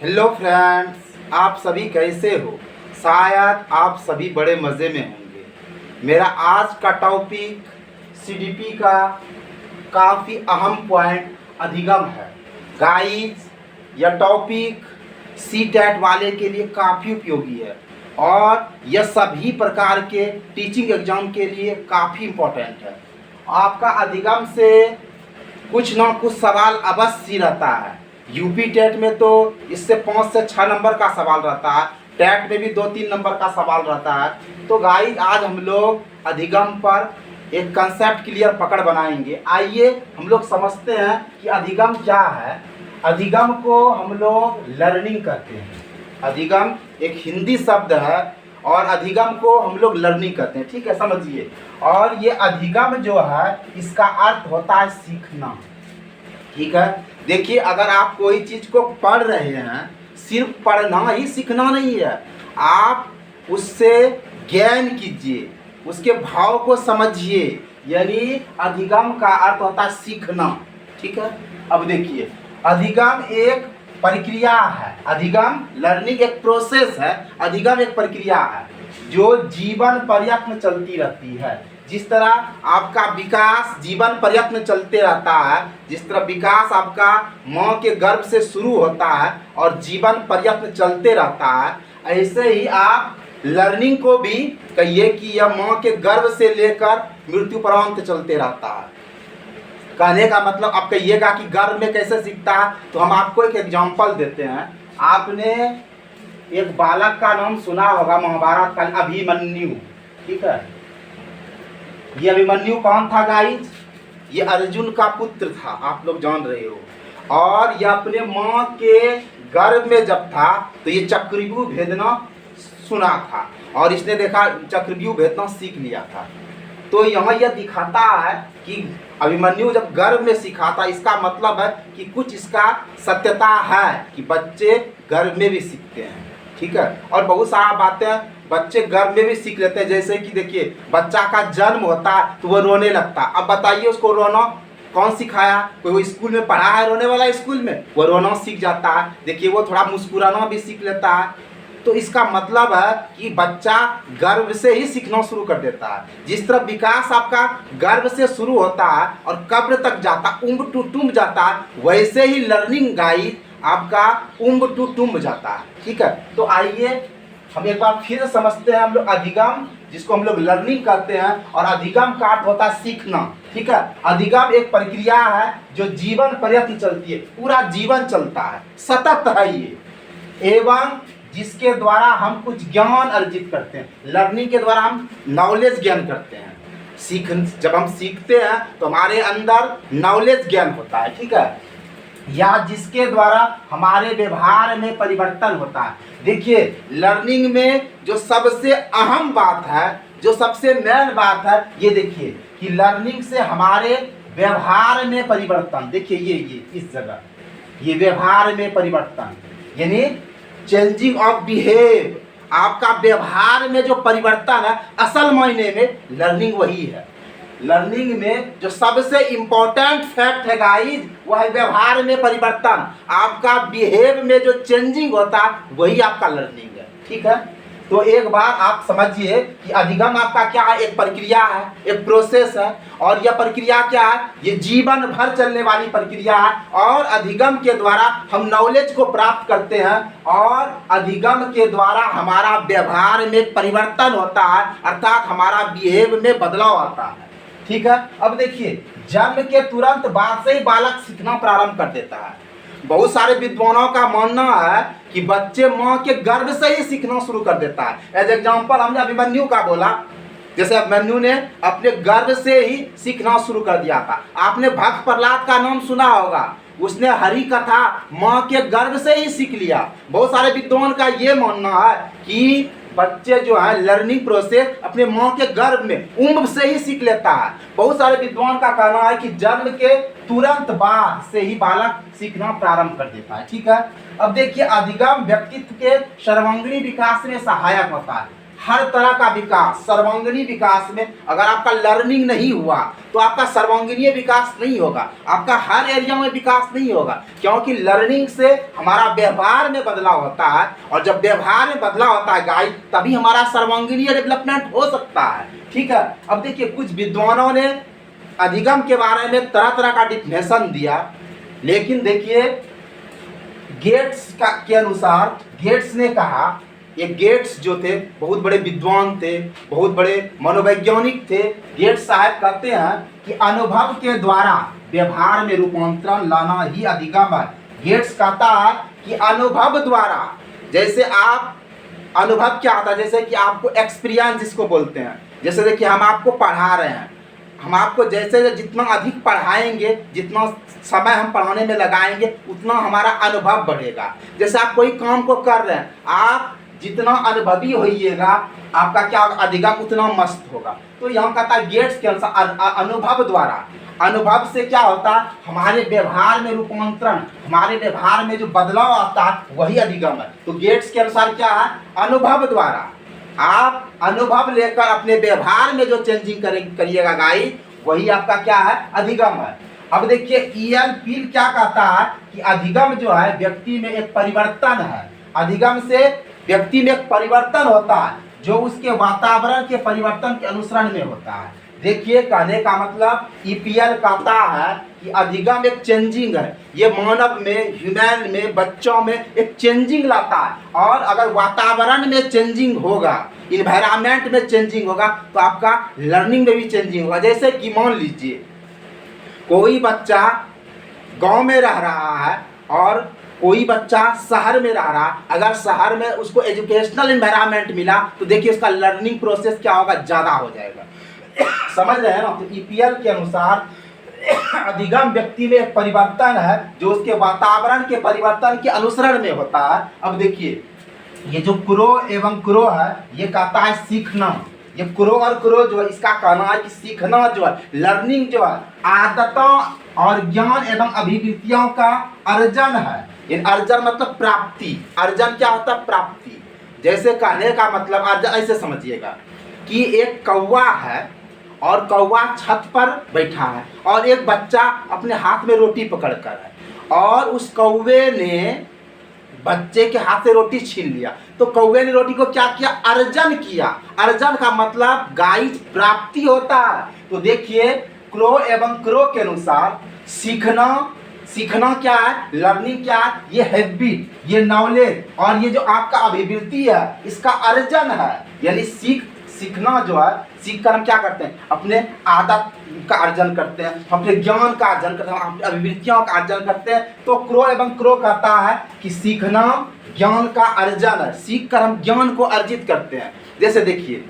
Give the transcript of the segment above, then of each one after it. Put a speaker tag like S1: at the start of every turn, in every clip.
S1: Hello friends, आप सभी कैसे हो। शायद आप सभी बड़े मज़े में होंगे। मेरा आज का टॉपिक सीडीपी का काफ़ी अहम पॉइंट अधिगम है। गाइस, यह टॉपिक सीटेट वाले के लिए काफ़ी उपयोगी है और यह सभी प्रकार के टीचिंग एग्जाम के लिए काफ़ी इम्पोर्टेंट है। आपका अधिगम से कुछ ना कुछ सवाल अवश्य रहता है। यूपी टेट में तो इससे 5 से 6 नंबर का सवाल रहता है, टेट में भी 2-3 नंबर का सवाल रहता है। तो गाइस, आज हम लोग अधिगम पर एक कंसेप्ट क्लियर पकड़ बनाएंगे। आइए हम लोग समझते हैं कि अधिगम क्या है। अधिगम को हम लोग लर्निंग कहते हैं। अधिगम एक हिंदी शब्द है और अधिगम को हम लोग लर्निंग करते हैं। ठीक है, समझिए। और ये अधिगम जो है, इसका अर्थ होता है सीखना। ठीक है, देखिए, अगर आप कोई चीज़ को पढ़ रहे हैं, सिर्फ पढ़ना ही सीखना नहीं है, आप उससे ज्ञान कीजिए, उसके भाव को समझिए। यानी अधिगम का अर्थ होता है सीखना। ठीक है, अब देखिए, अधिगम एक प्रक्रिया है। अधिगम लर्निंग एक प्रोसेस है। अधिगम एक प्रक्रिया है जो जीवन पर्यंत में चलती रहती है। जिस तरह आपका विकास जीवन पर्यंत में चलते रहता है, जिस तरह विकास आपका माँ के गर्भ से शुरू होता है और जीवन पर्यंत में चलते रहता है, ऐसे ही आप लर्निंग को भी कहिए कि यह माँ के गर्भ से लेकर मृत्यु पर्यंत चलते रहता है। कहने का मतलब आप कहिएगा कि गर्भ में कैसे सीखता है, तो हम आपको एक एग्जाम्पल देते हैं। आपने एक बालक का नाम सुना होगा महाभारत का, अभिमन्यु। ठीक है, ये अभिमन्यु कौन था गाइस? ये अर्जुन का पुत्र था, आप लोग जान रहे हो। और यह अपने माँ के गर्भ में जब था तो ये चक्रव्यूह भेदना सुना था और इसने देखा, चक्रव्यूह भेदना सीख लिया था। तो यहाँ यह दिखाता है कि अभिमन्यु जब गर्भ में सीखा था, इसका मतलब है कि कुछ इसका सत्यता है कि बच्चे गर्भ में भी सीखते हैं। ठीक है, और बहुत सारा बातें बच्चे गर्भ में भी सीख लेते हैं। जैसे कि देखिए, बच्चा का जन्म होता है तो वह रोने लगता है। अब बताइए, उसको रोना कौन सिखाया? कोई वो स्कूल में पढ़ा है रोने वाला? स्कूल में वो रोना सीख जाता है। देखिए, वो थोड़ा मुस्कुराना भी सीख लेता है। तो इसका मतलब है कि बच्चा गर्भ से ही सीखना शुरू कर देता है। जिस तरह विकास आपका गर्भ से शुरू होता है और कब्र तक जाता, उम्ब टू टुम्ब जाता है, वैसे ही लर्निंग गाइस आपका उम्ब टू टुम्ब जाता है। ठीक है, तो आइए हम एक बार फिर समझते हैं। हम लोग अधिगम, जिसको हम लोग लर्निंग करते हैं, और अधिगम का अर्थ होता है सीखना। ठीक है, अधिगम एक प्रक्रिया है जो जीवन पर्यंत चलती है, पूरा जीवन चलता है, सतत है ये, एवं जिसके द्वारा हम कुछ ज्ञान अर्जित करते हैं। लर्निंग के द्वारा हम नॉलेज गेन करते हैं। जब हम सीखते हैं तो हमारे अंदर नॉलेज ज्ञान होता है। ठीक है, या जिसके द्वारा हमारे व्यवहार में परिवर्तन होता है। देखिए, लर्निंग में जो सबसे अहम बात है, जो सबसे मेन बात है, ये देखिए कि लर्निंग से हमारे व्यवहार में परिवर्तन। देखिए, ये इस जगह ये व्यवहार में परिवर्तन, यानी चेंजिंग ऑफ बिहेव। आपका व्यवहार में जो परिवर्तन है, असल मायने में लर्निंग वही है। लर्निंग में जो सबसे इम्पोर्टेंट फैक्ट है गाइस, वह है व्यवहार में परिवर्तन। आपका बिहेव में जो चेंजिंग होता है, वही आपका लर्निंग है। ठीक है, तो एक बार आप समझिए कि अधिगम आपका क्या है? एक प्रक्रिया है, एक प्रोसेस है। और यह प्रक्रिया क्या है? ये जीवन भर चलने वाली प्रक्रिया है। और अधिगम के द्वारा हम नॉलेज को प्राप्त करते हैं और अधिगम के द्वारा हमारा व्यवहार में परिवर्तन होता है, अर्थात हमारा बिहेव में बदलाव आता है। ठीक है, अब देखिए, जन्म के तुरंत बाद से ही बालक सीखना प्रारंभ कर देता है। बहुत सारे विद्वानों का मानना है कि बच्चे माँ के गर्भ से ही सीखना शुरू कर देता है। एज एग्जाम्पल हमने अभिमन्यु का बोला, जैसे अभिमन्यु ने अपने गर्भ से ही सीखना शुरू कर दिया था। आपने भक्त प्रहलाद का नाम सुना होगा, उसने हरि कथा माँ के गर्भ से ही सीख लिया। बहुत सारे विद्वान का ये मानना है कि बच्चे जो है लर्निंग प्रोसेस अपने माँ के गर्भ में उम्र से ही सीख लेता है। बहुत सारे विद्वान का कहना है कि जन्म के तुरंत बाद से ही बालक सीखना प्रारंभ कर देता है। ठीक है, अब देखिए, अधिगम व्यक्तित्व के सर्वांगीण विकास में सहायक होता है। हर तरह का विकास, सर्वांगीण विकास में अगर आपका लर्निंग नहीं हुआ तो आपका सर्वांगीण विकास नहीं होगा, आपका हर एरिया में विकास नहीं होगा। क्योंकि लर्निंग से हमारा व्यवहार में बदलाव होता है, और जब व्यवहार में बदलाव होता है गाइस, तभी हमारा सर्वांगीण डेवलपमेंट हो सकता है। ठीक है, अब देखिए कुछ विद्वानों ने अधिगम के बारे में तरह तरह का डिफिनेशन दिया, लेकिन देखिए गेट्स के अनुसार, गेट्स ने कहा, ये गेट्स जो थे बहुत बड़े विद्वान थे, बहुत बड़े मनोवैज्ञानिक थे। गेट्स साहब कहते हैं कि अनुभव के द्वारा व्यवहार में रूपांतरण लाना ही अधिगम है। गेट्स कहता है कि अनुभव द्वारा, जैसे आप, अनुभव क्या होता है, जैसे कि आपको एक्सपीरियंस जिसको बोलते हैं, जैसे देखिए हम आपको पढ़ा रहे हैं, हम आपको जैसे जितना अधिक पढ़ाएंगे, जितना समय हम पढ़ाने में लगाएंगे, उतना हमारा अनुभव बढ़ेगा। जैसे आप कोई काम को कर रहे हैं, आप जितना अनुभवी होइएगा, आपका क्या अधिगम उतना मस्त होगा। तो यहाँ कहता है गेट्स के अनुसार अनुभव द्वारा, अनुभव से क्या होता है, हमारे व्यवहार में रूपांतरण, हमारे व्यवहार में जो बदलाव आता है वही अधिगम है। तो गेट्स के अनुसार क्या है, अनुभव द्वारा आप अनुभव लेकर अपने व्यवहार में जो चेंजिंग करिएगा गाइस, वही आपका क्या है, अधिगम है। अब देखिए ईएल पील क्या कहता है कि अधिगम जो है व्यक्ति में एक परिवर्तन है। अधिगम से व्यक्ति में एक परिवर्तन होता है जो उसके वातावरण के परिवर्तन के अनुसरण में होता है। देखिए कहने का मतलब ईपीएल कहता है कि अधिगम एक चेंजिंग है, ये मानव में, ह्यूमन में, बच्चों में एक चेंजिंग लाता है। और अगर वातावरण में चेंजिंग होगा, इन्वायरमेंट में चेंजिंग होगा, तो आपका लर्निंग में भी चेंजिंग होगा। जैसे कि मान लीजिए कोई बच्चा गांव में रह रहा है और कोई बच्चा शहर में रह रहा है, अगर शहर में उसको एजुकेशनल एनवायरनमेंट मिला तो देखिए उसका लर्निंग प्रोसेस क्या होगा, ज़्यादा हो जाएगा। समझ रहे हैं ना। तो ईपीएल के अनुसार अधिगम व्यक्ति में एक परिवर्तन है जो उसके वातावरण के परिवर्तन के अनुसरण में होता है। अब देखिए ये जो क्रो एवं क्रो है, ये कहता है सीखना। ये क्रो और क्रो जो है, इसका कहना है कि सीखना जो है, लर्निंग जो है, आदतों और ज्ञान एवं अभिवृत्तियों का अर्जन है। ये अर्जन मतलब प्राप्ति। अर्जन क्या होता है, प्राप्ति। जैसे कहने का मतलब अर्जन ऐसे समझिएगा कि एक कौवा है और कौवा छत पर बैठा है और एक बच्चा अपने हाथ में रोटी पकड़कर है, और उस कौवे ने बच्चे के हाथ से रोटी छीन लिया। तो कौवे ने रोटी को क्या किया, अर्जन किया। अर्जन का मतलब गाइस प्राप्ति होता है। तो देखिए क्रो एवं क्रो के अनुसार सीखना, सीखना क्या है, लर्निंग क्या है, ये हैबिट, ये नॉलेज और ये जो आपका अभिवृत्ति है, इसका अर्जन है। यानी सीखना जो है, सीख कर हम क्या करते हैं, अपने आदत का अर्जन करते हैं, अपने ज्ञान का अर्जन करते हैं, अपनी अभिवृत्तियों का अर्जन करते हैं। तो क्रो एवं क्रो कहता है कि सीखना ज्ञान का अर्जन है, सीख कर हम ज्ञान को अर्जित करते हैं। जैसे देखिए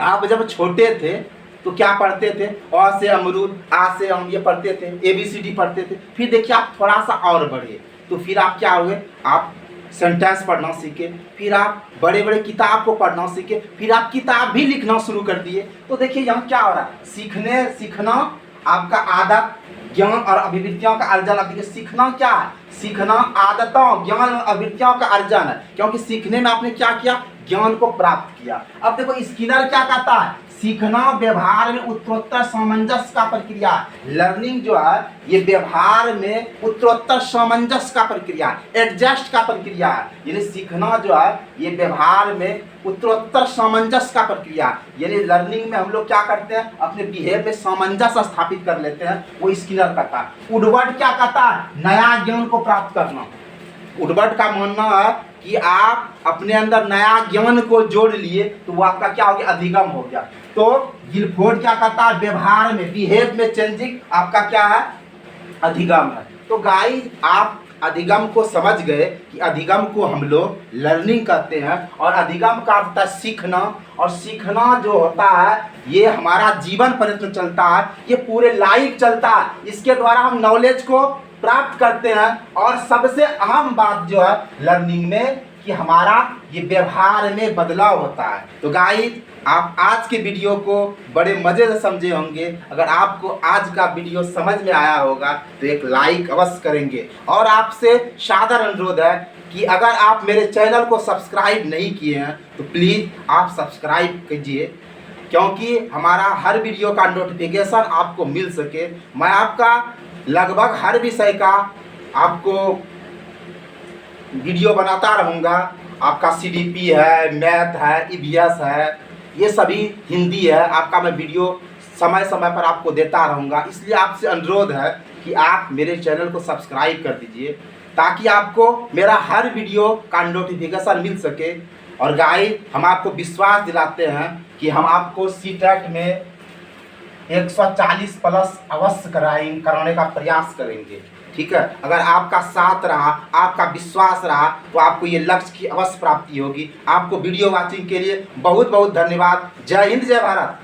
S1: आप जब छोटे थे तो क्या पढ़ते थे, अ से अमरूद, आ से आम, ये पढ़ते थे, ABCD पढ़ते थे। फिर देखिए आप थोड़ा सा और बढ़े तो फिर आप क्या हुए, आप सेंटेंस पढ़ना सीखे, फिर आप बड़े बड़े किताब को पढ़ना सीखे, फिर आप किताब भी लिखना शुरू कर दिए। तो देखिए यहाँ क्या हो रहा है, सीखना आपका आदत, ज्ञान और अभिवृत्तियों का अर्जन। अब देखिए सीखना क्या है, सीखना आदतों, ज्ञान और अभिवृत्तियों का अर्जन है, क्योंकि सीखने में आपने क्या किया, ज्ञान को प्राप्त किया। अब देखो स्किनर क्या कहता है, सीखना व्यवहार में उत्तरोत्तर सामंजस्य का प्रक्रिया। लर्निंग जो है ये व्यवहार में उत्तरोत्तर सामंजस्य का प्रक्रिया, एडजस्ट का प्रक्रिया है। यानी सीखना जो है ये व्यवहार में उत्तरोत्तर सामंजस्य का प्रक्रिया। यानी लर्निंग में हम लोग क्या करते हैं, अपने बिहेव में सामंजस्य स्थापित कर लेते हैं, वो स्किनर कहता है। वुडवर्ड क्या कहता है, नया ज्ञान को प्राप्त करना। वुडवर्ड का मानना है कि आप अपने अंदर नया ज्ञान को जोड़ लिए तो वो आपका क्या हो गया, अधिगम हो गया। तो गिलफोर्ड क्या कहता है, व्यवहार में, बिहेव में चेंजिंग आपका क्या है, अधिगम है। तो गाइस आप अधिगम को समझ गए कि अधिगम को हम लोग लर्निंग कहते हैं, और अधिगम का होता है सीखना, और सीखना जो होता है ये हमारा जीवन पर्यंत चलता है, ये पूरे लाइफ चलता है। इसके द्वारा हम नॉलेज को प्राप्त करते हैं। और सबसे अहम बात जो है लर्निंग में कि हमारा ये व्यवहार में बदलाव होता है। तो गाइस, आप आज के वीडियो को बड़े मज़े से समझे होंगे। अगर आपको आज का वीडियो समझ में आया होगा तो एक लाइक अवश्य करेंगे। और आपसे सादर अनुरोध है कि अगर आप मेरे चैनल को सब्सक्राइब नहीं किए हैं तो प्लीज़ आप सब्सक्राइब कीजिए, क्योंकि हमारा हर वीडियो का नोटिफिकेशन आपको मिल सके। मैं आपका लगभग हर विषय का आपको वीडियो बनाता रहूँगा। आपका सीडीपी है, मैथ है, ईवीएस है, ये सभी हिंदी है, आपका मैं वीडियो समय समय पर आपको देता रहूँगा। इसलिए आपसे अनुरोध है कि आप मेरे चैनल को सब्सक्राइब कर दीजिए, ताकि आपको मेरा हर वीडियो का नोटिफिकेशन मिल सके। और गाइस, हम आपको विश्वास दिलाते हैं कि हम आपको सीटेट में 140 प्लस अवश्य कराने का प्रयास करेंगे। ठीक है, अगर आपका साथ रहा, आपका विश्वास रहा, तो आपको ये लक्ष्य की अवश्य प्राप्ति होगी। आपको वीडियो वॉचिंग के लिए बहुत बहुत धन्यवाद। जय हिंद, जय भारत।